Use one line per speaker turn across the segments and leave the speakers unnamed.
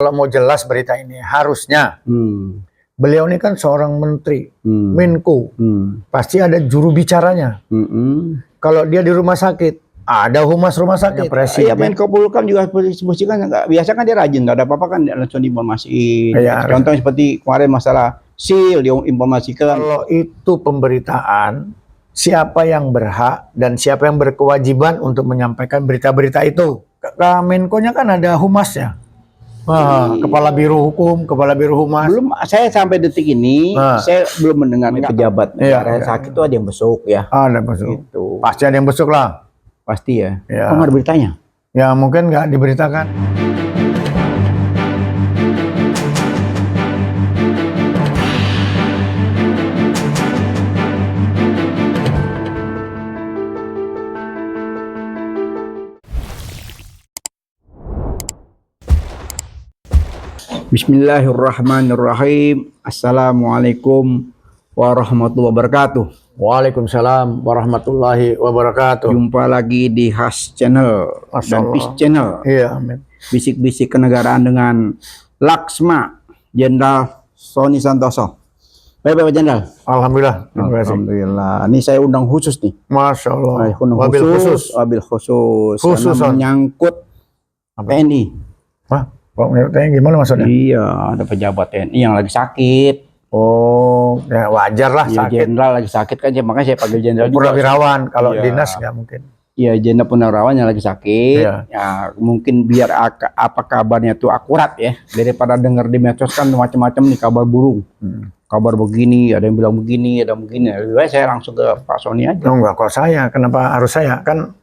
Kalau mau jelas berita ini harusnya beliau ini kan seorang menteri, Menko, pasti ada juru bicaranya. Kalau dia di rumah sakit, ada humas rumah sakit. Presiden.
Ya Menko Polhukam juga posisikan nggak biasa kan dia rajin, nggak ada apa-apa kan langsung diinformasiin.
Ya,
contoh seperti kemarin masalah SIL diinformasikan.
Kalau itu pemberitaan, siapa yang berhak dan siapa yang berkewajiban untuk menyampaikan berita-berita itu? Menko-nya kan ada humasnya. Kepala Biro Hukum, Kepala Biro Humas.
Belum, saya sampai detik ini saya belum mendengar pejabat negara sakit itu ada yang besuk ya.
Ada besuk. Gitu. Pasti ada yang besuk lah.
Pasti ya. Kok nggak ada beritanya?
Ya mungkin nggak diberitakan.
Bismillahirrahmanirrahim. Assalamualaikum warahmatullahi wabarakatuh.
Waalaikumsalam warahmatullahi wabarakatuh.
Jumpa lagi di Has Channel dan Peace Channel.
Iya, amin.
Bisik-bisik kenegaraan dengan Laksma Jenderal Sony Santoso. Baik, Jenderal.
Alhamdulillah.
Alhamdulillah. Ini saya undang khusus nih.
Masya Allah.
Wabil khusus. Karena menyangkut TNI.
Wah, kok TNI gimana maksudnya?
Iya, ada pejabat TNI yang lagi sakit.
Oh, ya wajar lah
ya,
sakit.
Jenderal lagi sakit kan, makanya saya panggil jenderal.
Purnawirawan, kalau dinas nggak mungkin.
Iya, jenderal purnawirawan yang lagi sakit. Ya, mungkin biar apa kabarnya tuh akurat ya, daripada dengar di medsos kan macam-macam nih kabar burung. Kabar begini, ada yang bilang begini, ada yang begini. Lebih baik saya langsung ke Pak Sony aja.
Oh, enggak, kok saya? Kenapa harus saya? Kan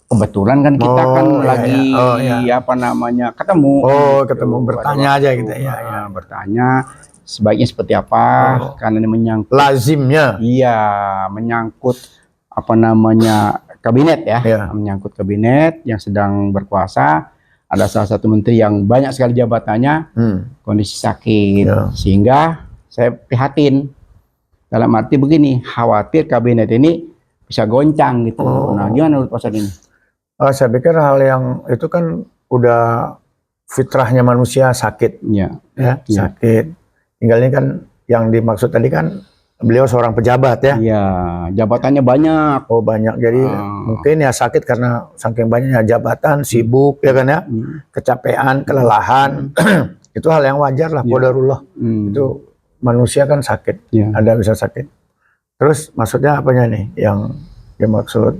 kebetulan kan kita lagi apa namanya ketemu.
Oh, ketemu bertanya aja gitu ya.
Bertanya sebaiknya seperti apa, karena ini menyangkut
lazimnya.
Iya, menyangkut apa namanya kabinet ya, menyangkut kabinet yang sedang berkuasa. Ada salah satu menteri yang banyak sekali jabatannya kondisi sakit, sehingga saya prihatin. Dalam arti begini, khawatir kabinet ini bisa goncang gitu. Nah, gimana menurut Pak Sony ini?
Saya pikir hal yang itu kan udah fitrahnya manusia sakit, sakit. Tinggal ini kan yang dimaksud tadi kan beliau seorang pejabat ya.
Iya, jabatannya banyak.
Oh banyak, jadi mungkin ya sakit karena saking banyaknya jabatan, sibuk ya kan ya, kecapean, kelelahan. Itu hal yang wajar lah, qadarullah. Itu manusia kan sakit, ada bisa sakit. Terus maksudnya apanya nih yang dimaksud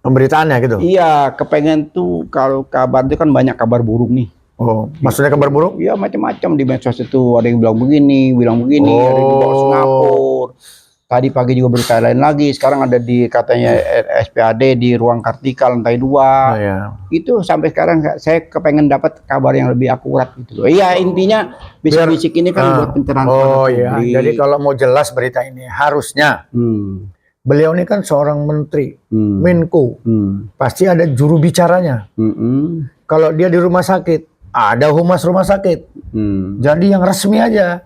pemberitaannya gitu? Iya,
kepengen tuh kalau kabar itu kan banyak kabar burung nih.
Oh, maksudnya kabar buruk?
Ya macam-macam di medsos itu, ada yang bilang begini, ada yang dibawa Singapura. Tadi pagi juga berita lain lagi, sekarang ada di katanya SPAD di ruang Kartika lantai 2. Itu sampai sekarang saya kepengen dapat kabar yang lebih akurat gitu. Iya, intinya bisik-bisik ini kan buat pencerahan.
Oh iya, jadi kalau mau jelas berita ini harusnya beliau ini kan seorang menteri, Menko, pasti ada juru bicaranya. Kalau dia di rumah sakit, ada humas rumah sakit. Jadi yang resmi aja.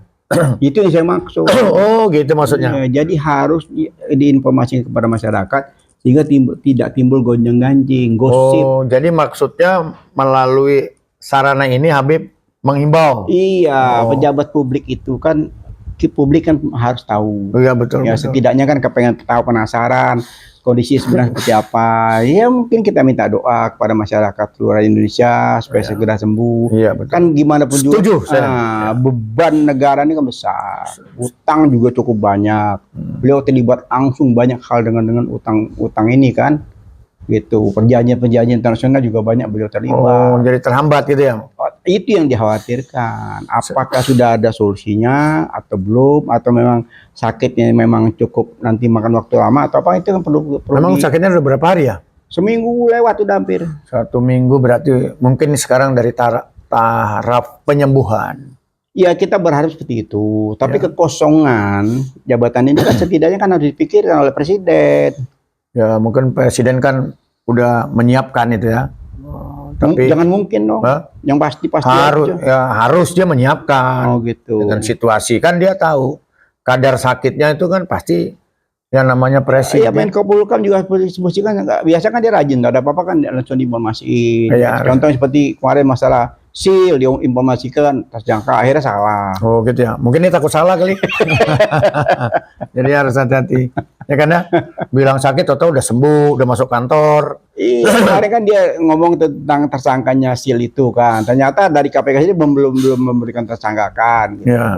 Itu yang saya maksud.
Oh gitu maksudnya.
Jadi harus diinformasikan kepada masyarakat sehingga tidak timbul gonjang-ganjing, gosip.
Oh, jadi maksudnya melalui sarana ini Habib menghimbau.
Iya, pejabat publik itu kan publik kan harus tahu.
Iya betul.
Ya setidaknya kan kepengen tahu, penasaran kondisi sebenarnya seperti apa. Ya mungkin kita minta doa kepada masyarakat seluruh Indonesia supaya segera sembuh.
Iya betul.
Kan gimana pun
juga
beban negara ini kan besar. Utang juga cukup banyak. Beliau terlibat langsung banyak hal dengan utang ini kan. Gitu. Perjanjian internasional juga banyak beliau terlibat.
Oh, jadi terhambat gitu ya.
Itu yang dikhawatirkan. Apakah sudah ada solusinya atau belum, atau memang sakitnya memang cukup nanti makan waktu lama atau apa, itu kan perlu
memang sakitnya udah berapa hari ya?
Seminggu lewat udah hampir.
1 minggu berarti mungkin sekarang dari taraf penyembuhan.
Ya kita berharap seperti itu. Tapi kekosongan jabatan ini kan setidaknya kan harus dipikirkan oleh presiden.
Ya mungkin presiden kan udah menyiapkan itu ya. Tapi
jangan mungkin dong. Yang pasti
harus dia menyiapkan.
Oh gitu.
Dengan situasi kan dia tahu kadar sakitnya itu kan pasti yang namanya presiden.
Ya Menko Polhukam juga posisikan nggak biasa kan dia rajin, nggak ada apa-apa kan langsung diinformasiin. Contoh seperti kemarin masalah Sil diinformasikan tersangka, akhirnya salah.
Oh gitu ya. Mungkin dia takut salah kali. Jadi harus hati-hati. Ya kan ya? Bilang sakit atau udah sembuh, udah masuk kantor.
Iya, kemarin kan dia ngomong tentang tersangkanya Sil itu kan. Ternyata dari KPK sendiri belum memberikan tersangkakan gitu.
Ya.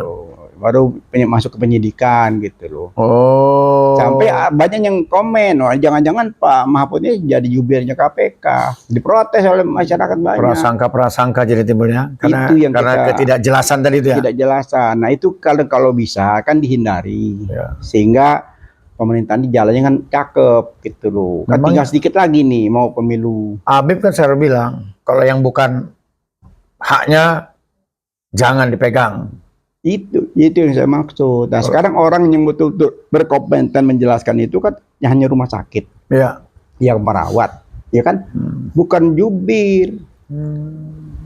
Baru masuk ke penyidikan gitu loh.
Oh.
Sampai banyak yang komen, oh, jangan-jangan Pak Mahfud ini jadi jubirnya KPK. Diprotes oleh masyarakat banyak.
Prasangka jadi timbulnya karena
Itu yang
karena ketidakjelasan tadi itu ya.
Ketidakjelasan. Nah itu kalau bisa kan dihindari,
Ya.
sehingga pemerintahan di jalannya kan cakep gitu loh. Kan
Memang
tinggal sedikit lagi nih mau pemilu.
Habib kan selalu bilang kalau yang bukan haknya jangan dipegang.
Itu yang saya maksud. Nah sekarang orang yang betul-betul berkompeten menjelaskan itu kan hanya rumah sakit
Ya.
yang merawat, ya kan? Bukan jubir.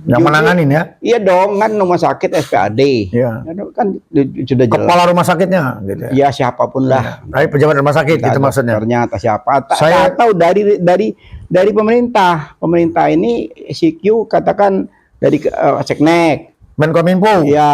Yang menanganin ya.
Iya dong, kan rumah sakit SPAD.
Iya.
Kan sudah jelas.
Kepala rumah sakitnya gitu ya.
Ya siapapun lah.
Tapi pejabat rumah sakit gitu maksudnya.
Ternyata siapa?
Saya
tahu dari pemerintah. Pemerintah ini CQ katakan dari Seknek.
Menkominfo.
Ya.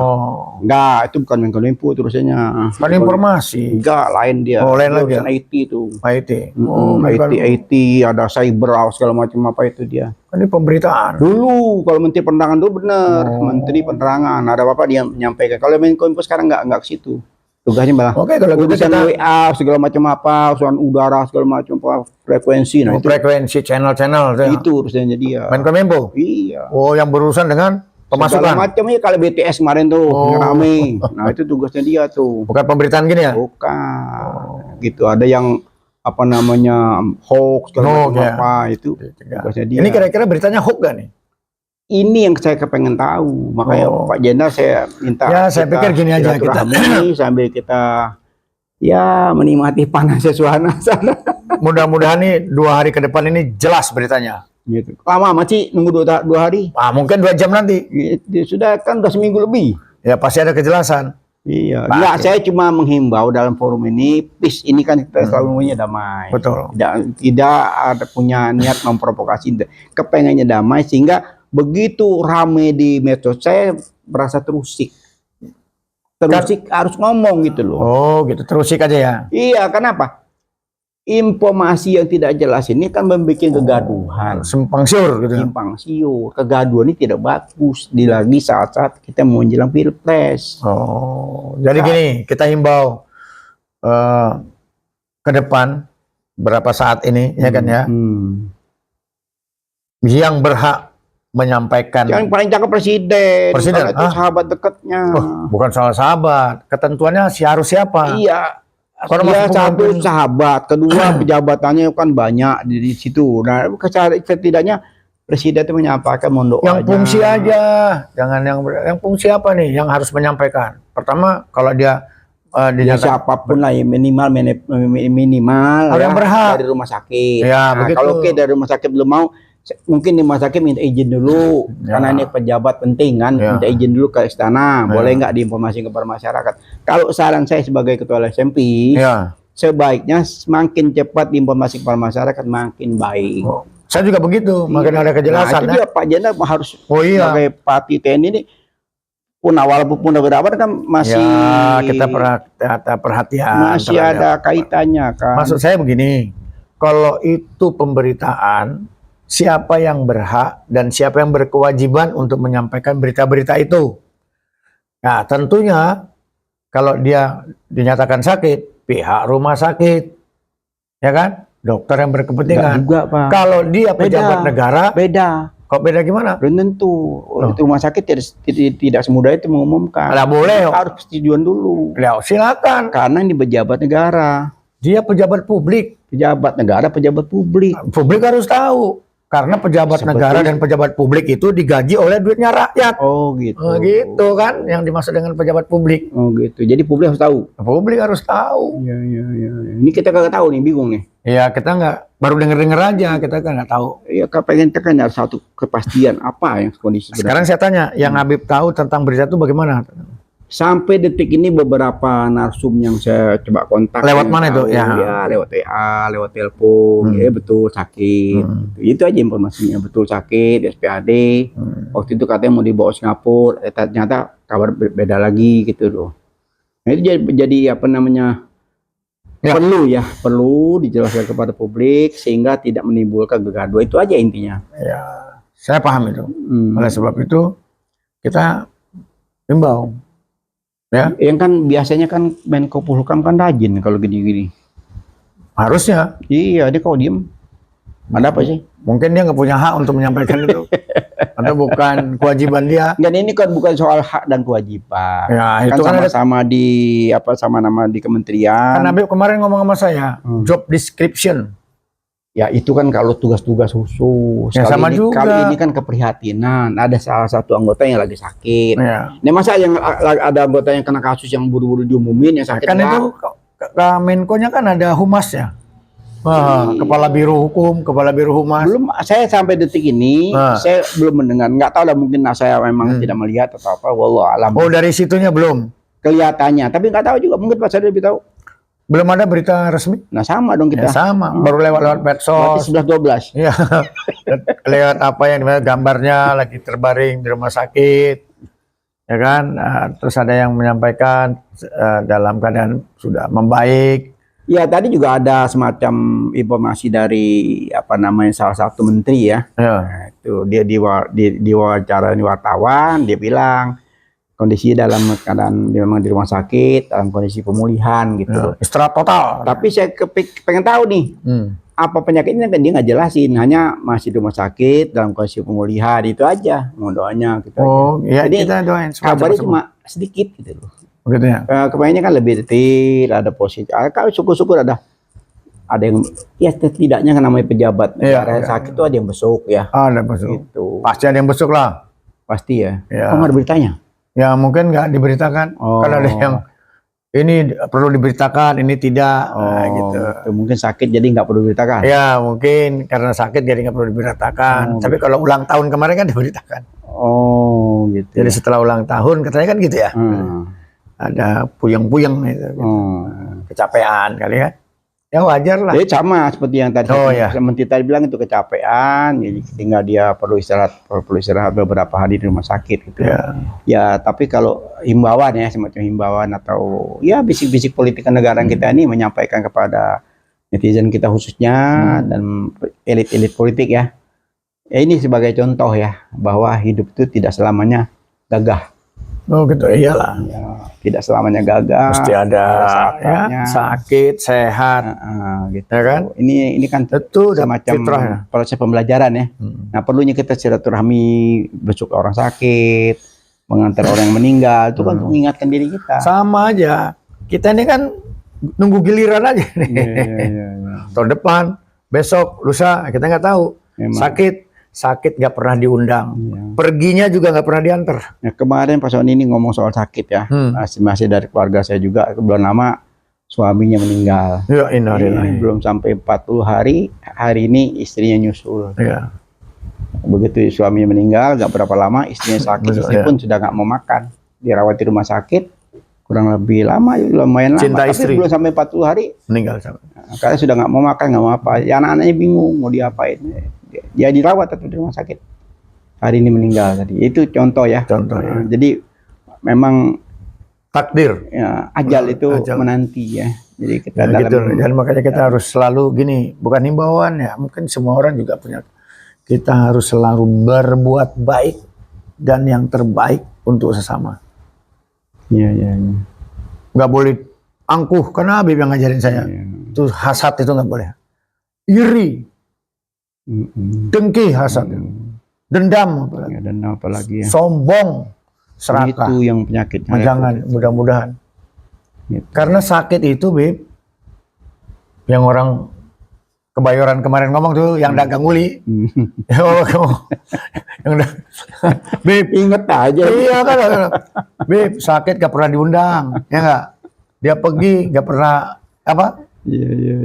Oh.
Enggak, itu bukan Menkominfo terusnya.
Kan informasi.
Enggak, lain dia.
Oh, lain lagi ya?
Urusan IT itu.
IT. Oh,
IT, ada cyber segala macam apa itu dia.
Kan ini pemberitaan.
Dulu kalau Menteri Penerangan dulu benar, Menteri Penerangan ada apa dia menyampaikan. Kalau Menkominfo sekarang enggak ke situ. Tugasnya malah
Oke, kalau gitu
urusan
kita
WA segala macam apa, urusan udara segala macam apa, frekuensi. Nah,
frekuensi channel-channel
itu urusannya dia.
Menkominfo.
Iya.
Oh, yang berurusan dengan pemasukan.
Segala macam ya kalau BTS kemarin tuh yang rame. Nah, itu tugasnya dia tuh.
Bukan pemberitaan gini ya?
Bukan. Gitu ada yang apa namanya hoax segala macam
ya.
apa itu tugasnya dia.
Ini kira-kira beritanya hoax gak nih?
Ini yang saya kepengen tahu. Makanya Pak Jenderal saya minta.
Ya, saya pikir gini aja kita
sambil kita ya menikmati panasnya suasana sana.
Mudah-mudahan nih 2 hari ke depan ini jelas beritanya.
Gitu. Lama amat sih nunggu 2 hari.
Mungkin 2 jam nanti.
Gitu. Sudah kan udah seminggu lebih.
Ya pasti ada kejelasan.
Iya. Enggak, saya cuma menghimbau dalam forum ini, peace ini kan kita selalu punya damai.
Betul.
Tidak ada punya niat memprovokasi. Kepengennya damai sehingga begitu rame di medsos saya merasa terusik. Terusik harus ngomong gitu loh.
Oh, gitu. Terusik aja ya.
Iya, kenapa? Informasi yang tidak jelas ini kan membuat kegaduhan,
simpang siur gitu.
Simpang siur, kegaduhan ini tidak bagus di lagi saat-saat kita mau menjelang pilpres.
Oh, jadi gini, kita himbau ke depan berapa saat ini ya kan ya, yang berhak menyampaikan.
Yang paling cakep presiden. Presiden itu sahabat dekatnya.
Bukan salah sahabat, ketentuannya harus siapa?
Iya. Dia satu sahabat, kedua pejabatannya kan banyak di situ. Nah, setidaknya presiden itu menyampaikan mondok
yang fungsi aja, jangan yang fungsi apa nih yang harus menyampaikan. Pertama, kalau dia
siapapun lah minimal
yang berhak
dari rumah sakit.
Ya,
nah, kalau dari rumah sakit belum mau, mungkin di rumah sakit minta izin dulu karena ini pejabat penting kan, minta izin dulu ke istana, boleh nggak diinformasikan kepada masyarakat. Kalau saran saya sebagai ketua LSMP, sebaiknya semakin cepat diinformasikan kepada masyarakat makin baik.
Saya juga begitu, makin ada kejelasan.
Nah, itu dia Pak Jenderal harus sebagai Pati TNI ini walaupun berapa kan masih
kita perhatian
masih ada kaitannya kan.
Maksud saya begini, kalau itu pemberitaan, siapa yang berhak dan siapa yang berkewajiban untuk menyampaikan berita-berita itu. Nah, tentunya kalau dia dinyatakan sakit, pihak rumah sakit, ya kan, dokter yang berkepentingan.
Juga, Pak.
Kalau dia pejabat negara,
beda.
Kok beda gimana?
Belum tentu. Rumah sakit tidak semudah itu mengumumkan.
Nggak boleh.
Harus persetujuan dulu.
Ya, silakan.
Karena ini pejabat negara.
Dia pejabat publik.
Pejabat negara, pejabat publik.
Publik harus tahu. Karena pejabat negara dan pejabat publik itu digaji oleh duitnya rakyat.
Oh gitu.
Gitu kan yang dimaksud dengan pejabat publik.
Oh gitu. Jadi publik harus tahu.
Publik harus tahu.
Iya. Ini kita kagak tahu nih, bingung nih.
Iya, kita nggak, baru denger aja, kita kan nggak tahu.
Iya, pengen tekan ada satu kepastian apa yang kondisi.
Sekarang saya tanya, yang Habib tahu tentang berita itu bagaimana?
Sampai detik ini beberapa narsum yang saya coba kontak.
Lewat mana itu?
Ya, lewat WA, lewat telepon. Ya betul sakit. Itu aja informasinya, betul sakit, SPAD. Waktu itu katanya mau dibawa Singapura, ternyata kabar beda lagi gitu loh. Nah, itu jadi apa namanya? Ya. Perlu dijelaskan kepada publik sehingga tidak menimbulkan kegaduhan. Itu aja intinya.
Ya, saya paham itu. Oleh sebab itu kita himbau. Ya,
yang kan biasanya kan Menko Polhukam kan rajin kalau gini-gini.
Harusnya.
Iya, dia kalau diem, ada apa sih?
Mungkin dia nggak punya hak untuk menyampaikan itu, atau bukan kewajiban dia.
Dan ini kan bukan soal hak dan kewajiban.
Ya,
kan
itu
sama-sama di apa sama nama di kementerian.
Kan Habib kemarin ngomong sama saya, job description.
Ya itu kan kalau tugas-tugas khusus.
Ya, sama juga.
Kali ini kan keprihatinan. Ada salah satu anggota yang lagi sakit.
Ya.
Ini masa yang ada anggota yang kena kasus yang buru-buru diumumin yang sakit.
Kan itu Menko-nya kan ada humasnya. Kepala Biro Hukum, Kepala Biro Humas.
Belum, saya sampai detik ini saya belum mendengar. Nggak tahu lah, mungkin saya memang tidak melihat atau apa. Wallah alam.
Oh, dari situnya belum?
Kelihatannya, tapi nggak tahu juga. Mungkin Pak Sadar lebih tahu.
Belum ada berita resmi?
Nah sama dong kita.
Ya, sama, baru lewat medsos.
11-12.
Iya, lewat apa yang dimana gambarnya lagi terbaring di rumah sakit, ya kan? Terus ada yang menyampaikan dalam keadaan sudah membaik.
Ya tadi juga ada semacam informasi dari apa namanya salah satu menteri ya. Nah, itu dia diwawancara wartawan, dia bilang kondisi dalam keadaan memang di rumah sakit, dalam kondisi pemulihan gitu.
Istirahat total.
Tapi saya pengen tahu nih, apa penyakitnya kan dia nggak jelasin, hanya masih di rumah sakit dalam kondisi pemulihan, itu aja. Mohon doanya gitu
aja. Ya,
jadi
kita doain.
Kabarnya cuma sedikit gitu loh.
Begitu ya.
Kebanyakan kan lebih detail, ada posisi. Kalau syukur-syukur ada yang ya setidaknya kan namanya pejabat negara sakit itu ada yang besuk ya.
Ada besuk.
Gitu.
Pasti ada yang besuk lah.
Pasti ya.
Ya.
Oh, nggak ada beritanya?
Ya mungkin nggak diberitakan. Kan ada yang ini perlu diberitakan, ini tidak. Gitu.
Mungkin sakit jadi nggak perlu diberitakan.
Ya mungkin karena sakit jadi nggak perlu diberitakan. Tapi kalau ulang tahun kemarin kan diberitakan.
Oh gitu.
Jadi setelah ulang tahun katanya kan gitu ya. Ada puyeng-puyeng gitu. Kecapean kali ya. Ya wajar lah.
Jadi sama seperti yang tadi Menteri tadi bilang itu kecapean, jadi sehingga dia perlu istirahat beberapa hari di rumah sakit gitu. Ya tapi kalau himbauan ya, semacam himbauan atau ya bisik-bisik politik negara kita ini menyampaikan kepada netizen kita khususnya dan elit-elit politik ya. Ini sebagai contoh ya bahwa hidup itu tidak selamanya gagah.
Oh gitu, iyalah.
Ya, tidak selamanya gagah.
Mesti ada ya, sakit, sehat,
gitu ya kan. Ini kan
itu
semacam proses pembelajaran ya. Nah perlunya kita silaturahmi, besok orang sakit, mengantar orang yang meninggal, itu kan untuk mengingatkan diri kita.
Sama aja. Kita ini kan nunggu giliran aja nih. Tahun depan, besok, lusa, kita nggak tahu. Memang. Sakit nggak pernah diundang, perginya juga nggak pernah diantar.
Nah, kemarin Pak Sony ini ngomong soal sakit ya, masih dari keluarga saya juga, belum lama suaminya meninggal.
Ya, innalillahi.
Belum sampai 40 hari ini istrinya nyusul.
Ya.
Begitu suaminya meninggal, nggak berapa lama istrinya sakit, istri pun sudah nggak mau makan, dirawat di rumah sakit, kurang lebih lama, lumayan lama.
Cinta
tapi
istri.
belum sampai 40 hari
meninggal.
Karena sudah nggak mau makan, nggak mau apa, ya anak-anaknya bingung mau diapain. Dia dirawat atau di rumah sakit. Hari ini meninggal tadi. Itu contoh ya. Jadi memang
takdir.
Ya, ajal itu menanti ya. Jadi kita
gitu. Dan makanya kita harus selalu gini, bukan himbauan ya. Mungkin semua orang juga punya. Kita harus selalu berbuat baik dan yang terbaik untuk sesama.
Iya.
Nggak boleh angkuh, karena Habib yang ngajarin saya. Itu hasad itu nggak boleh. Iri. Dengki, hasad, dendam
apalagi ya.
Sombong, serakah.
Itu yang penyakitnya.
Jangan, mudah-mudahan. Karena sakit itu, Bib, yang orang Kebayoran kemarin ngomong tuh, yang dagang uli. Bib,
inget aja.
Iya kan, Bib, sakit gak pernah diundang, ya nggak? Dia pergi gak pernah apa?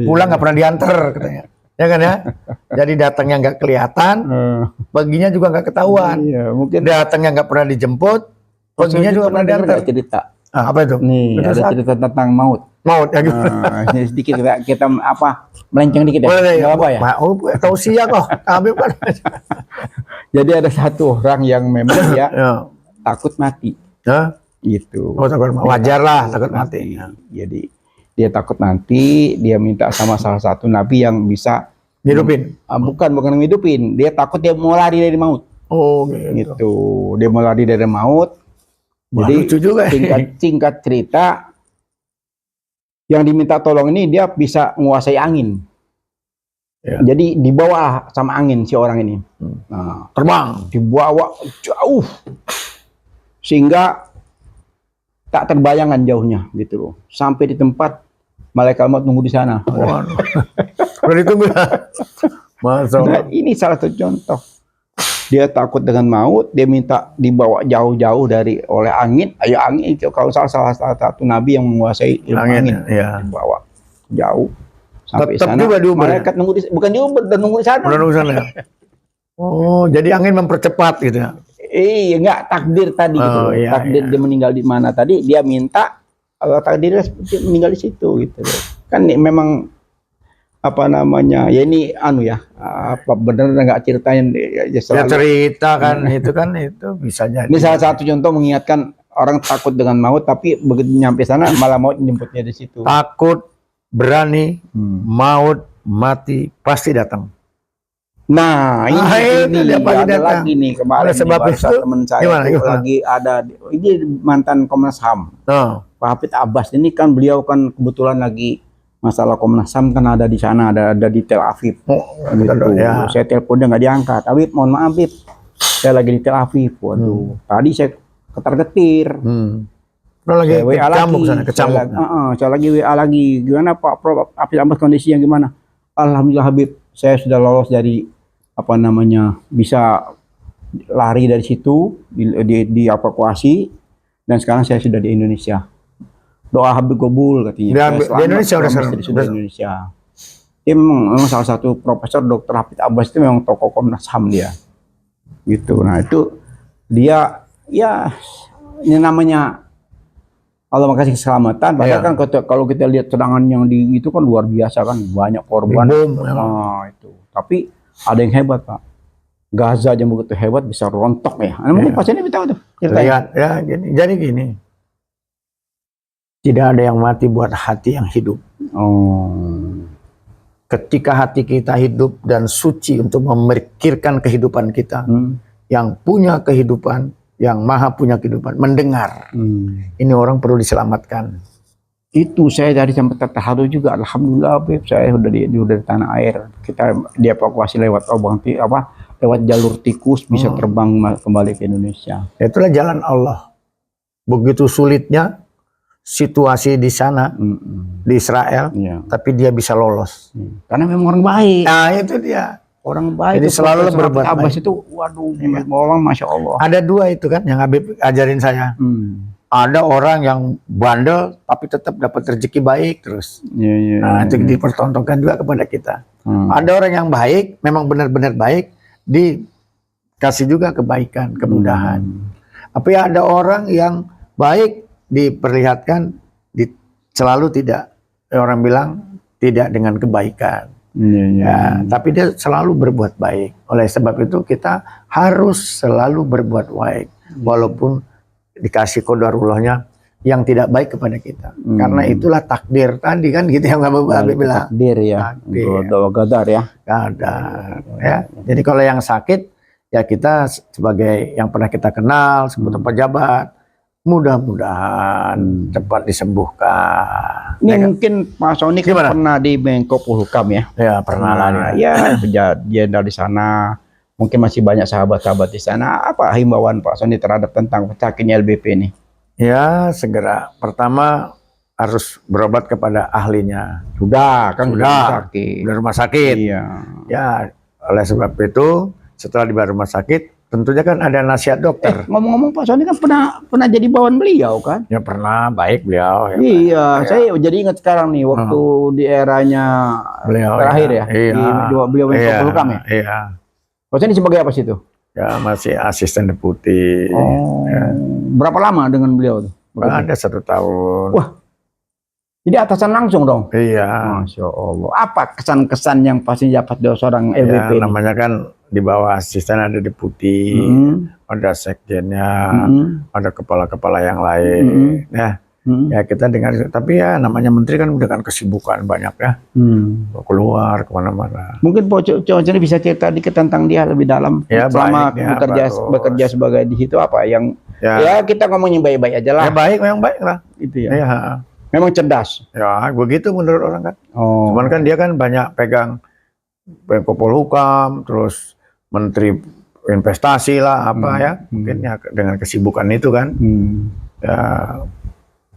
Pulang gak pernah diantar, katanya. Ya kan ya, jadi datangnya nggak kelihatan, perginya juga nggak ketahuan.
Iya, mungkin
datangnya nggak pernah dijemput, perginya juga pernah diantar.
Cerita
Apa itu?
Nih,
Itu
ada
saat
cerita tentang maut.
maut ya gitu.
Ini sedikit kita apa melenceng dikit ya.
Boleh,
Nggak apa ya.
Oh, tausiah kok. Habib kan.
Jadi ada satu orang yang memang dia
Ya.
takut mati.
Ya.
Gitu.
Oh, takut wajar lah takut mati. Ya.
Jadi dia takut nanti, dia minta sama salah satu nabi yang bisa
Hidupin.
bukan ngidupin. Dia takut dia mau lari dari maut.
Oh, gitu.
Gitu. Dia mau lari dari maut.
Wah,
Jadi
lucu juga.
singkat cerita, yang diminta tolong ini dia bisa menguasai angin.
Ya.
Jadi dibawa sama angin si orang ini. Nah,
Terbang.
dibawa jauh sehingga tak terbayangkan jauhnya gitu loh. Sampai di tempat malaikat maut nunggu di sana.
Waduh. Udah ditunggu ya. Masya Allah.
Nah, ini salah satu contoh. Dia takut dengan maut, dia minta dibawa jauh-jauh oleh angin. Ayo angin itu kalau salah satu nabi yang menguasai ilmu angin.
Ya.
Dibawa jauh sampai
Tetap
sana.
juga diuber,
Malaikat nunggu bukan diuber, dan nunggu di sana.
Udah nunggu sana. Oh, jadi angin mempercepat gitu ya.
Iya, enggak takdir tadi gitu.
Oh, iya,
Takdir
iya.
dia meninggal di mana tadi, dia minta kalau takdirnya seperti meninggal di situ gitu loh. Kan memang apa namanya? Ya ini apa benar enggak ceritain ya
Ya
selalu.
cerita kan itu bisa jadi.
Ini salah satu contoh mengingatkan orang takut dengan maut tapi begitu nyampe sana malah maut jemputnya di situ.
Takut, berani, maut, mati pasti datang.
Nah, ini
dia pasti
ada
datang.
lagi nih kemarin
Oleh sebab
nih,
itu,
teman saya
gimana?
lagi ada ini mantan Komnas HAM.
Oh,
Pak Hafid Abbas ini kan beliau kan kebetulan lagi masalah Komnas HAM kan ada di sana, ada di Tel Aviv. Gitu.
ya.
Saya telepon dia nggak diangkat. Habib, mohon maaf Habib, saya lagi di Tel Aviv. Waduh, tadi saya ketar-ketir.
Lo lagi
Saya WA
kecambuk
lagi.
sana, kecambuk.
Saya lagi WA lagi. Gimana Pak Prof Hafid Abbas kondisinya gimana? Alhamdulillah Habib, saya sudah lolos dari apa namanya bisa lari dari situ, dievakuasi dan sekarang saya sudah di Indonesia. Doa Habib kabul katanya.
Di Indonesia udah
sudah di Indonesia. Dia memang salah satu profesor Dr. Hafid Abbas itu memang tokoh Komnas HAM dia. Gitu. Nah, itu dia ya ini namanya Allah makasih keselamatan. Padahal kan kalau kita lihat serangan yang di itu kan luar biasa kan, banyak korban. Itu. Tapi ada yang hebat Pak. Gaza aja begitu hebat bisa rontok ya. Mungkin pasiennya tahu tuh.
Lihat ya jadi gini. Tidak ada yang mati buat hati yang hidup. Ketika hati kita hidup dan suci untuk memikirkan kehidupan kita, yang punya kehidupan, yang maha punya kehidupan, mendengar. Ini orang perlu diselamatkan.
Itu saya dari sampai terharu juga. Alhamdulillah Beb, saya udah di tanah air. Kita dievakuasi lewat lewat jalur tikus bisa terbang kembali ke Indonesia.
Itulah jalan Allah. Begitu sulitnya situasi di sana di Israel, tapi dia bisa lolos.
Karena memang orang baik.
Nah, itu dia.
Orang baik.
Jadi selalu berbuat
Abbas
baik.
itu waduh, orang Masya Allah.
Ada dua itu kan yang Habib ajarin saya. Ada orang yang bandel tapi tetap dapat rezeki baik terus. Nah, itu dipertontonkan juga kepada kita. Ada orang yang baik, memang benar-benar baik, dikasih juga kebaikan, kemudahan. Tapi ada orang yang baik diperlihatkan selalu tidak, orang bilang tidak dengan kebaikan. Tapi dia selalu berbuat baik. Oleh sebab itu kita harus selalu berbuat baik, walaupun dikasih qadarullahnya yang tidak baik kepada kita. Karena itulah takdir tadi kan gitu yang Habib bilang.
Takdir ya. Qadar ya.
Qadar ya. Jadi kalau yang sakit ya kita sebagai yang pernah kita kenal sebagai pejabat, mudah-mudahan cepat disembuhkan.
Ini mungkin Pak Sony pernah di Menko Polhukam ya?
Ya pernah lah.
Ya kejadian dari sana. Mungkin masih banyak sahabat-sahabat di sana. Apa himbauan Pak Sony terhadap tentang sakitnya LBP ini? Ya segera. Pertama harus berobat kepada ahlinya. Sudah
rumah sakit.
Iya.
Ya oleh sebab itu setelah di rumah sakit tentunya kan ada nasihat dokter.
Ngomong-ngomong Pak Sony kan pernah jadi bawahan beliau kan?
Ya pernah, baik beliau. Ya,
iya, saya jadi ingat sekarang nih waktu di eranya
beliau
terakhir ya. Beliau Menko Polhukam ya.
Iya.
Pak Sony sebagai apa sih itu?
Ya masih asisten deputi.
Berapa lama dengan beliau tuh?
Ada 1 tahun.
Wah, jadi atasan langsung dong.
Iya.
Masya Allah. Apa kesan-kesan yang pasti dapat dari seorang LBP?
Ya, namanya kan di bawah asisten ada deputi, ada sekjennya, ada kepala-kepala yang lain. Ya kita dengar, tapi ya namanya menteri kan dengan kesibukan banyak ya, keluar kemana-mana.
Mungkin Pak Coco bisa cerita dikit tentang dia lebih dalam
ya,
selama
baik,
bekerja sebagai di situ apa yang ya kita ngomongin baik-baik aja lah.
Ya baik, memang baik lah.
Itu ya.
Ya.
Memang cerdas.
Ya begitu menurut orang kan. Cuman kan dia kan banyak pegang Menko Polhukam, terus Menteri Investasi lah apa ya, mungkin ya dengan kesibukan itu kan. Ya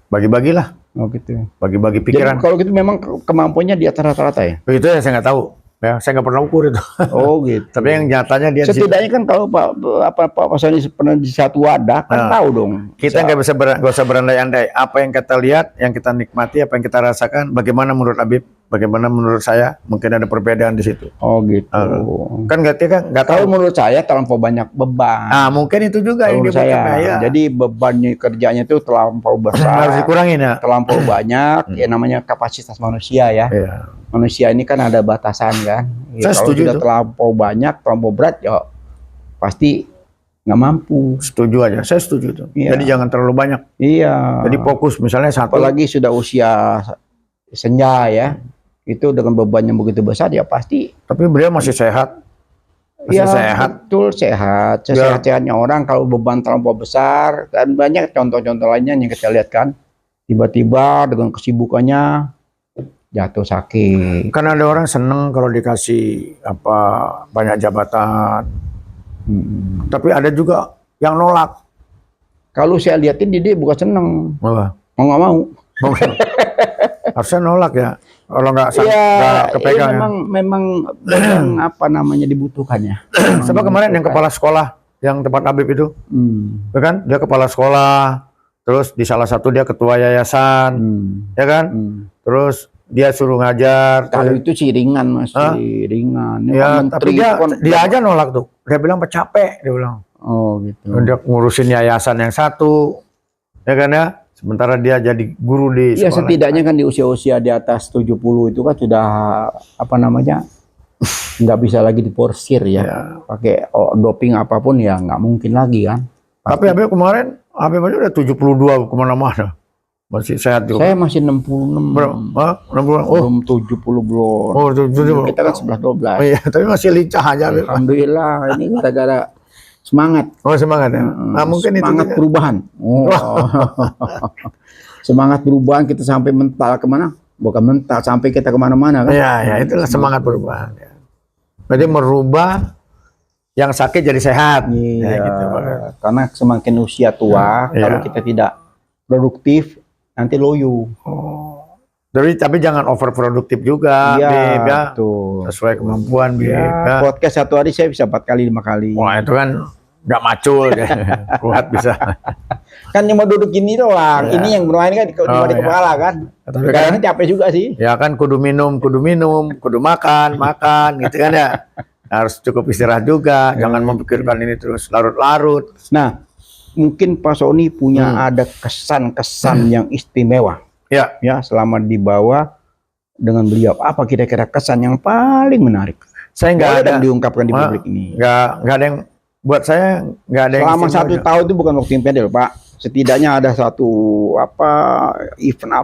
bagi-bagilah.
Oh gitu.
Bagi-bagi pikiran.
Jadi kalau gitu memang kemampuannya di atas rata-rata ya?
Itu ya saya nggak tahu. Ya, saya nggak pernah ukur itu.
Oh gitu.
Tapi yang nyatanya dia
setidaknya kan kalau Pak Soni pernah di satu wadah kan tahu dong.
Kita nggak usah berandai-andai. Apa yang kita lihat, yang kita nikmati, apa yang kita rasakan, bagaimana menurut Habib, bagaimana menurut saya, mungkin ada perbedaan di situ.
Oh gitu.
Kan nggak tahu.
Menurut saya terlampau banyak beban.
Nah mungkin itu juga yang
dibutuhkan saya. Ya. Jadi bebannya kerjanya itu terlampau besar.
Harus dikurangin ya.
Terlampau banyak. Ya namanya kapasitas manusia ya.
Iya.
Manusia ini kan ada batasan kan. Ya, kalau sudah terlampau banyak, terlampau berat, ya pasti nggak mampu.
Setuju aja, saya setuju itu.
Iya.
Jadi jangan terlalu banyak.
Iya.
Jadi fokus misalnya satu.
Apalagi sudah usia senja ya, itu dengan beban yang begitu besar ya pasti.
Tapi beliau masih sehat. Masih sehat.
Betul sehat. Sehat-sehatnya orang kalau beban terlampau besar dan banyak contoh-contoh lainnya yang kita lihat kan. Tiba-tiba dengan kesibukannya jatuh sakit.
Kan ada orang seneng kalau dikasih banyak jabatan. Tapi ada juga yang nolak.
Kalau saya lihatin dia bukan seneng. Mau nggak mau.
Harusnya nolak ya. Kalau nggak kepegang
ya. Memang apa namanya dibutuhkannya.
Sebab kemarin yang kepala sekolah yang tempat Habib itu, ya kan? Dia kepala sekolah. Terus di salah satu dia ketua yayasan, ya kan? Terus dia suruh ngajar.
Kalau itu sih ringan masih ringan.
Ya, tapi dia aja nolak tuh. Dia bilang capek, dia bilang.
Oh gitu.
Dia ngurusin yayasan yang satu, ya kan ya. Sementara dia jadi guru di sekolah.
Ya setidaknya kan di usia-usia di atas 70 itu kan sudah nggak bisa lagi diporsir ya. Pakai doping apapun ya nggak mungkin lagi kan.
Tapi Habib kemarin Habib aja udah 72 kemana-mana. Masih sehat juga.
Saya masih 66.
Berapa? 60. Oh,
belum 70 belum.
Oh, 70.
Kita kan 11-12.
Oh, iya, tapi masih lincah aja.
Alhamdulillah, ini gara-gara semangat.
Oh, semangat ya. Nah, mungkin
semangat
itu
perubahan. Oh. Semangat perubahan kita sampai mental kemana? Bukan mental, sampai kita kemana-mana kan?
Iya, ya itulah semangat perubahan. Ya. Berarti merubah yang sakit jadi sehat.
Iya,
ya, gitu.
Karena semakin usia tua, kalau kita tidak produktif, nanti loyo.
Oh. Tapi jangan overproduktif juga, Bib, ya.
Betul.
Sesuai kemampuan, Bib.
Ya, podcast satu hari saya bisa 4 kali 5 kali.
Wah, itu kan nggak macul ya. Kuat bisa.
Kan yang mau duduk gini doang. Ya. Ini yang bermain kan di kepala kan. Tapi kadang capek juga sih.
Ya kan kudu minum, kudu makan gitu kan ya. Harus cukup istirahat juga, jangan memikirkan ini terus larut-larut.
Nah, mungkin Pak Soni punya ada kesan-kesan yang istimewa.
Ya,
selama dibawa dengan beliau. Apa kira-kira kesan yang paling menarik?
Saya nggak ada
yang diungkapkan di publik ini.
Nggak ada yang buat saya nggak ada.
Selama 1 tahun itu bukan waktu yang pendek, Pak. Setidaknya ada satu event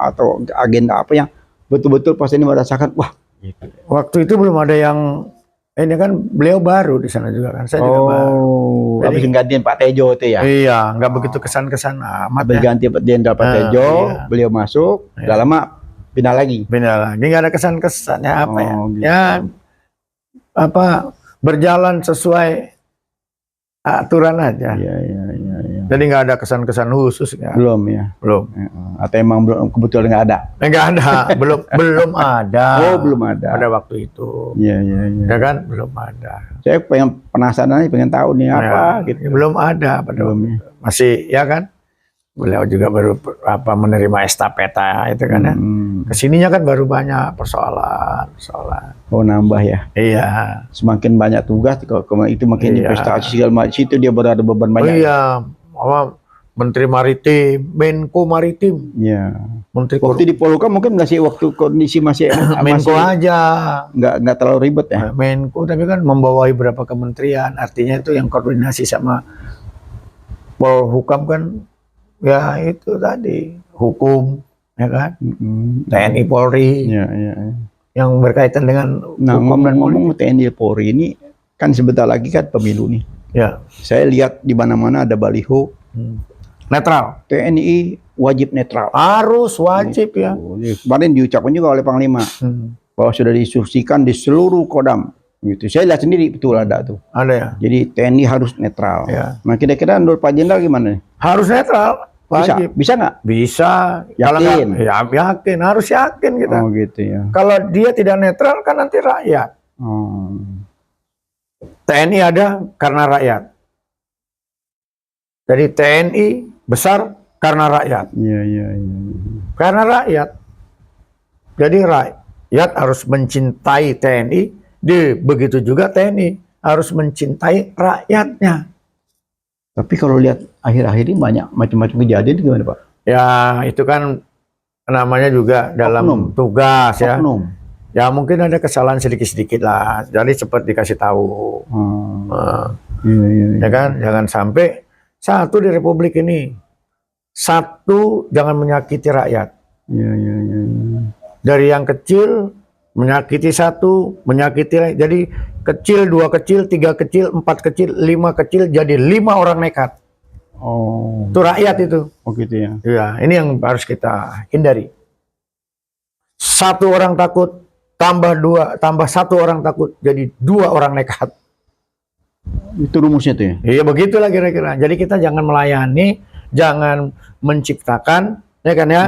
atau agenda apa yang betul-betul Pak Soni merasakan, wah. Gitu.
Waktu itu belum ada yang ini kan beliau baru di sana juga kan, saya juga baru.
Habis gantiin Pak Tejo itu ya?
Iya, nggak begitu kesan-kesan amat.
Habis ganti Jenderal Pak Tejo, beliau masuk, udah lama pindah lagi.
Nggak ada kesan-kesannya apa ya?
Gitu.
Ya berjalan sesuai aturan aja.
Iya.
Jadi nggak ada kesan-kesan khusus ya?
Belum ya?
Belum.
Atau emang belum, kebetulan nggak ada?
Nggak ada, belum ada.
Oh, belum ada.
Pada waktu itu.
Iya.
Ya kan, belum ada.
Saya penasaran, pengen tahu nih apa gitu.
Belum ada pada waktu itu. Masih, ya kan? Beliau juga baru menerima estafeta itu kan ya. Kesininya kan baru banyak persoalan.
Oh, nambah ya?
Iya. Semakin
banyak tugas, itu makin investasi segala macam. Itu dia baru ada beban banyak.
Iya. Menteri Maritim, Menko Maritim,
Ya.
Menteri
Waktu di Polhukam mungkin masih waktu kondisi masih
Menko aja,
nggak terlalu ribet ya.
Menko, tapi kan membawahi beberapa kementerian, artinya itu yang koordinasi sama Polhukam kan, ya itu tadi hukum, ya kan, TNI Polri,
Ya.
yang berkaitan dengan
Nah,
hukum dan
ngomong-ngomong TNI Polri ini kan sebentar lagi kan pemilu nih.
ya
Saya lihat di mana-mana ada baliho
netral,
TNI wajib netral.
harus wajib ya.
Kemarin diucapkan juga oleh Panglima bahwa sudah diinstruksikan di seluruh Kodam. Gitu. Saya lihat sendiri betul ada tuh.
Ada ya.
Jadi TNI harus netral.
Ya.
Nah kira-kira menurut Pak Jenderal gimana?
Harus netral, wajib.
Bisa nggak?
Bisa. Kalau
Yakin?
nggak, ya yakin, harus yakin kita.
Oh gitu ya.
Kalau dia tidak netral kan nanti rakyat.
Oh.
TNI ada karena rakyat. Jadi TNI besar karena rakyat.
Iya.
Karena rakyat. Jadi rakyat harus mencintai TNI. Begitu juga TNI harus mencintai rakyatnya.
Tapi kalau lihat akhir-akhir ini banyak macam-macam kejadian gimana Pak?
Ya itu kan namanya juga dalam tugas ya.
Oknum.
Ya mungkin ada kesalahan sedikit-sedikit lah. Jadi cepat dikasih tahu.
Iya.
Ya kan, jangan sampai satu di Republik ini, satu jangan menyakiti rakyat.
Iya.
Dari yang kecil menyakiti satu, menyakiti rakyat. Jadi kecil, 2 kecil, 3 kecil, 4 kecil, 5 kecil, jadi 5 orang nekat.
Oh.
Itu rakyat itu.
Oh gitu ya.
Ya, ini yang harus kita hindari. 1 orang takut, tambah 2, tambah 1 orang takut, jadi 2 orang nekat.
Itu rumusnya tuh ya?
Iya begitulah kira-kira. Jadi kita jangan melayani, jangan menciptakan, ya kan ya,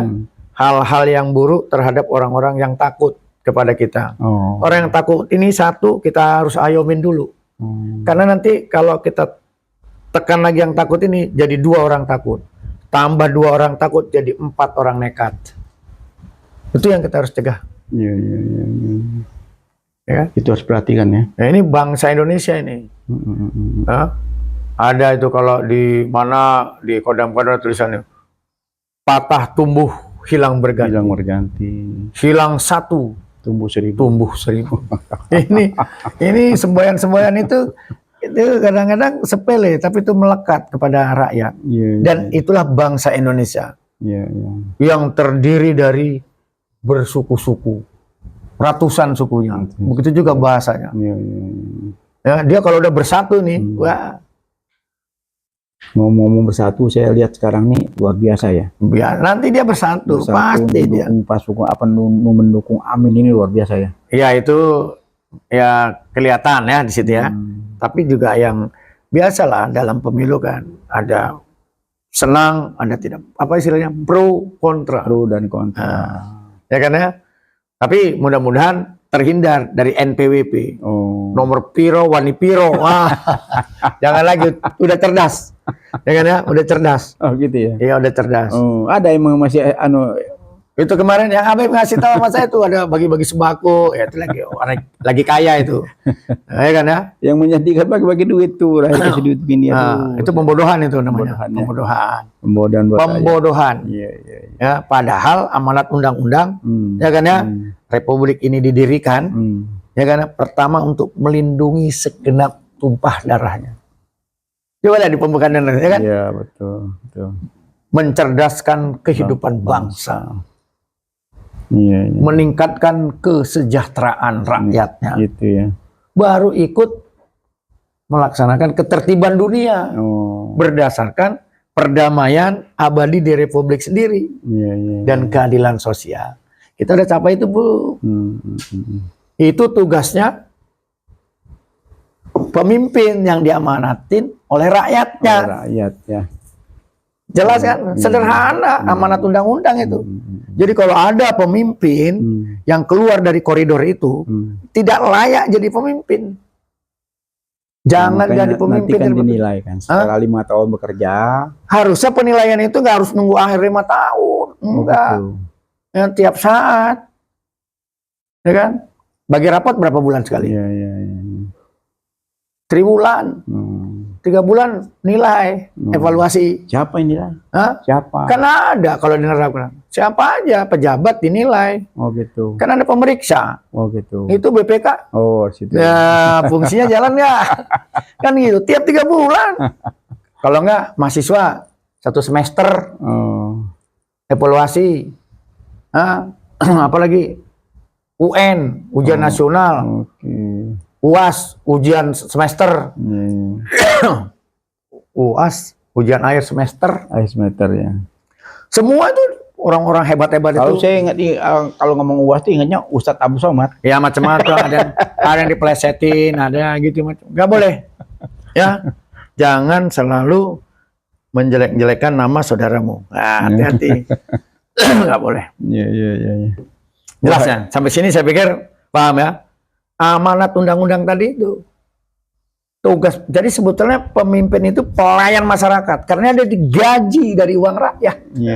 hal-hal yang buruk terhadap orang-orang yang takut kepada kita.
Oh.
Orang yang takut ini satu kita harus ayomin dulu. Karena nanti kalau kita tekan lagi yang takut ini jadi 2 orang takut, tambah 2 orang takut jadi 4 orang nekat. Itu yang kita harus cegah.
Iya.
Ya.
Itu harus perhatikan ya.
Nah, ini bangsa Indonesia ini. Nah, ada itu kalau di mana di Kodam-kodam tulisannya patah tumbuh hilang berganti.
Hilang berganti.
Hilang 1
tumbuh 1000.
Tumbuh 1000. ini semboyan-semboyan itu kadang-kadang sepele tapi itu melekat kepada rakyat. Dan itulah bangsa Indonesia. Yang terdiri dari bersuku-suku. Ratusan sukunya, begitu juga bahasanya. Ya, dia kalau udah bersatu nih, wah.
Ngomong-ngomong bersatu, saya lihat sekarang nih luar biasa ya.
Nanti dia bersatu pasti dia.
Pasukan apa mendukung Amin ini luar biasa ya.
Ya itu ya kelihatan ya di situ ya. Tapi juga yang biasalah dalam pemilu kan ada senang, ada tidak. Apa istilahnya pro kontra.
Pro dan kontra.
Ya kan ya. Tapi mudah-mudahan terhindar dari NPWP. Nomor piro, wani piro. Jangan lagi, udah cerdas. Ya kan ya, udah cerdas.
Oh gitu ya.
Iya, udah cerdas.
Ada yang masih
itu kemarin yang Habib ngasih tahu sama saya itu ada bagi-bagi sembako, ya itu lagi kaya itu. Ya kan ya?
Yang menyedihkan bagi-bagi duit tuh, kasih duit gini
itu pembodohan itu namanya. Pembodohan.
Iya.
Ya, padahal amanat undang-undang, ya kan ya, Republik ini didirikan, ya kan, pertama untuk melindungi segenap tumpah darahnya. Coba lihat di pembukaan dan ya kan?
Iya betul.
Mencerdaskan kehidupan bangsa.
Iya.
Meningkatkan kesejahteraan rakyatnya.
Gitu ya.
Baru ikut melaksanakan ketertiban dunia berdasarkan perdamaian abadi di Republik sendiri dan keadilan sosial. Kita udah capai itu, Bu. Itu tugasnya pemimpin yang diamanatin oleh rakyatnya. Jelas kan? Sederhana amanat undang-undang itu. Jadi kalau ada pemimpin yang keluar dari koridor itu, tidak layak jadi pemimpin. Jangan jadi pemimpin.
Nanti kan dinilai kan setelah 5 tahun bekerja. Harusnya
penilaian itu nggak harus nunggu akhir 5 tahun. Enggak. Ya, tiap saat. Ya kan? Bagi rapat berapa bulan sekali? 3 bulan. 3 3 bulan nilai, evaluasi.
Siapa yang nilai?
Hah?
Siapa?
Kan ada kalau dinerapkan. Siapa aja pejabat dinilai.
Oh gitu.
Kan ada pemeriksa.
Oh gitu.
Itu BPK.
Oh situ.
Ya, fungsinya jalan nggak? Kan gitu, tiap 3 bulan. Kalau enggak, mahasiswa 1 semester
Oh.
evaluasi. Apalagi UN, ujian nasional.
Oke.
UAS, ujian semester. UAS, ujian akhir semester.
Ice meter ya.
Semua itu orang-orang hebat-hebat itu.
Kalau saya ingat kalau ngomong UAS itu ingatnya Ustadz Abu Somad.
Ya macam-macam, ada yang dipelesetin, ada gitu macam. Nggak boleh. Ya, jangan selalu menjelek-jelekan nama saudaramu. Nah, hati-hati. Nggak boleh.
Iya.
Jelas ya. Sampai sini saya pikir paham ya. Amanat undang-undang tadi itu tugas. Jadi sebetulnya pemimpin itu pelayan masyarakat karena dia digaji dari uang rakyat.
Iya.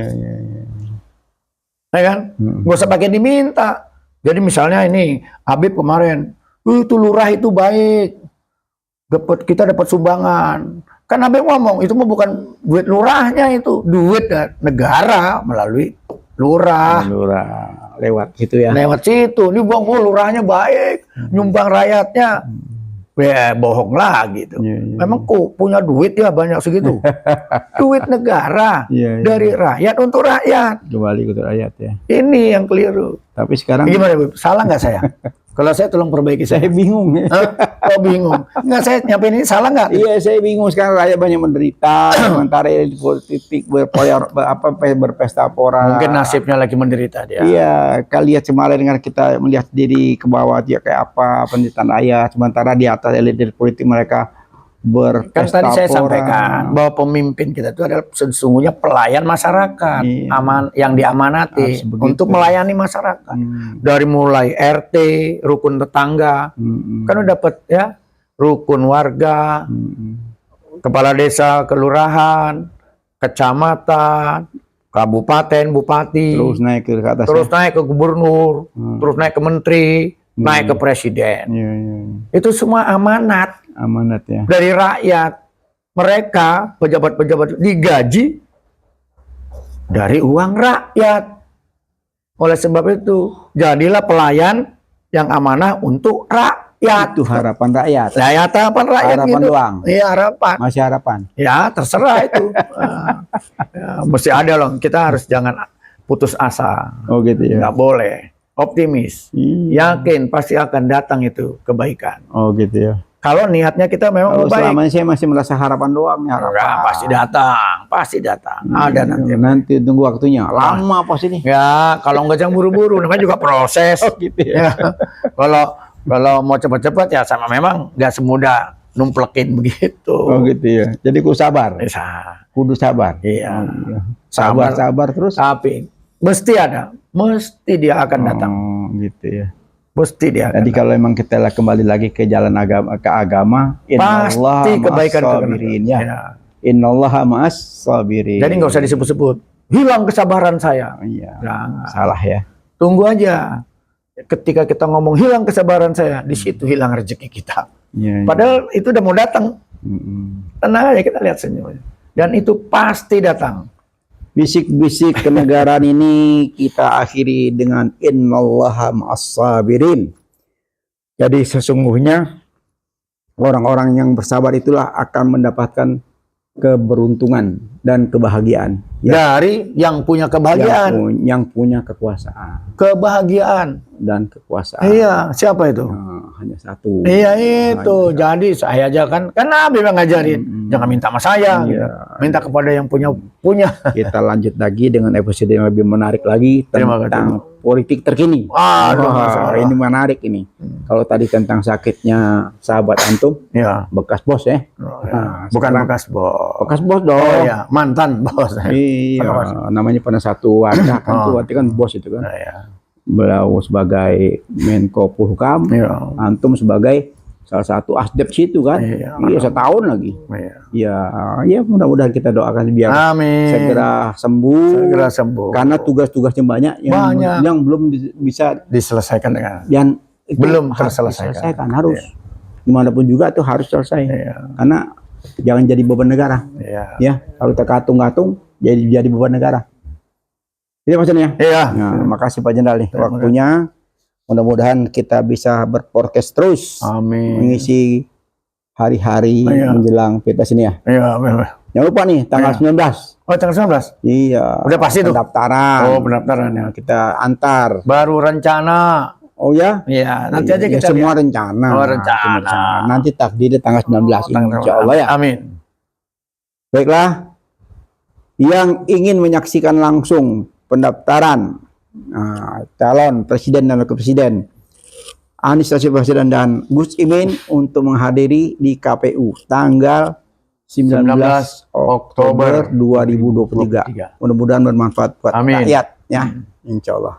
Ya kan? Nggak usah pakai diminta. Jadi misalnya ini Habib kemarin, itu lurah itu baik, kita dapat sumbangan. Kan Habib ngomong itu mah bukan duit lurahnya, itu duit negara melalui lurah.
Lurah lewat gitu ya.
Lewat situ, ini bang, lurahnya baik, nyumbang rakyatnya. Ya bohong lah gitu. Memang kok punya duit ya banyak segitu. Duit negara dari rakyat untuk rakyat.
Kembali ke rakyat ya.
Ini yang keliru.
Tapi sekarang
gimana, Beb? Salah nggak saya? Kalau saya tolong perbaiki
saya bingung.
Oh bingung. Nggak, saya nyampein ini salah nggak?
Iya, saya bingung sekarang rakyat banyak menderita, sementara elit politik berpesta pora.
Mungkin nasibnya lagi menderita dia.
Iya, kalian lihat kemarin dengan kita melihat diri ke bawah dia kayak apa penderitaan rakyat, sementara di atas elit politik mereka
kan
berpesta
tadi saya
pora.
sampaikan bahwa pemimpin kita itu adalah sesungguhnya pelayan masyarakat, yang diamanati untuk melayani masyarakat. Dari mulai RT, rukun tetangga, kan udah dapat ya, rukun warga, kepala desa, kelurahan, kecamatan, kabupaten, bupati,
terus naik ke atas,
terus naik ke gubernur, terus naik ke menteri, naik ke presiden. Itu semua amanat.
Amanat ya.
Dari rakyat. Mereka pejabat-pejabat digaji dari uang rakyat. Oleh sebab itu, jadilah pelayan yang amanah untuk rakyat.
Itu harapan rakyat.
Harapan rakyat
harapan
gitu.
doang.
Iya, harapan.
Masih harapan.
Ya, terserah itu. Ya, mesti ada loh. Kita harus jangan putus asa.
Oh gitu ya.
Nggak boleh. Optimis. Yakin pasti akan datang itu kebaikan.
Oh gitu ya.
Kalau niatnya kita memang
baik.
Selama
ini saya masih merasa harapan doang.
Enggak, pasti datang. Ada nanti.
Nanti tunggu waktunya. Lama pasti nih.
Ya, kalau nggak jangan buru-buru, namanya juga proses.
Oh gitu ya.
Kalau mau cepat-cepat ya sama, memang nggak semudah numplekin begitu.
Oh gitu ya. Jadi kudu sabar.
Bisa.
Kudu sabar.
Iya.
Sabar terus.
Tapi mesti ada, mesti dia akan datang.
Oh gitu ya.
Pasti dia.
Jadi kalau memang kita kembali lagi ke jalan agama,
pasti kebaikan
sabirin ya. Innallaha ma'as sabirin.
Jadi nggak usah disebut-sebut. Hilang kesabaran saya.
Iya. Salah ya.
Tunggu aja. Ketika kita ngomong hilang kesabaran saya, di situ hilang rezeki kita. Padahal itu udah mau datang. Tenang aja, kita lihat senyumnya. Dan itu pasti datang.
Bisik-bisik kenegaraan ini kita akhiri dengan innallaha ma'as-sabirin. Jadi sesungguhnya orang-orang yang bersabar itulah akan mendapatkan keberuntungan dan kebahagiaan.
Dari yang punya kebahagiaan.
Yang punya kekuasaan.
Kebahagiaan.
Dan kekuasaan.
Iya, siapa itu?
Hanya satu.
Iya itu. Jadi saya aja kan Nabi yang ngajarin. Jangan minta sama saya. Gitu. Minta kepada yang punya.
Kita lanjut lagi dengan episode yang lebih menarik lagi tentang politik terkini. Ini menarik ini. Kalau tadi tentang sakitnya sahabat antum, bekas bos ya.
Bukan bekas bos.
Bekas bos dong.
Oh iya, mantan bos.
Iya, namanya pernah satu wadah kan tuh, arti kan bos itu kan. Beliau sebagai Menko Polhukam, antum sebagai salah satu asdep situ kan. Iya, setahun lagi. Ya mudah-mudahan kita doakan biar segera sembuh. Karena tugas-tugasnya banyak yang belum bisa
diselesaikan dengan
yang
belum terselesaikan.
Harus gimana pun juga itu harus selesai. Karena jangan jadi beban negara.
Iya.
Ya, kalau terkatung-katung jadi beban negara. Ini maksudnya.
Iya.
Nah, makasih Pak Jenderal nih waktunya. Mudah-mudahan kita bisa berpodcast terus.
Amin.
Mengisi hari-hari menjelang Pilpres ini ya.
Iya,
Jangan lupa nih tanggal 19.
Oh, tanggal 19?
Iya.
Udah pasti tuh.
Pendaftaran.
Oh, pendaftaran ya.
Kita antar.
Baru rencana.
Oh ya?
Iya, nanti aja kita
semua rencana.
Oh, rencana.
Nanti takdirnya tanggal 19 insya Allah ya.
Amin.
Baiklah. Yang ingin menyaksikan langsung pendaftaran calon presiden dan wakil presiden Anies Baswedan dan Gus Imin untuk menghadiri di KPU tanggal 19 Oktober 2023. Mudah-mudahan bermanfaat buat rakyat ya. Insya Allah.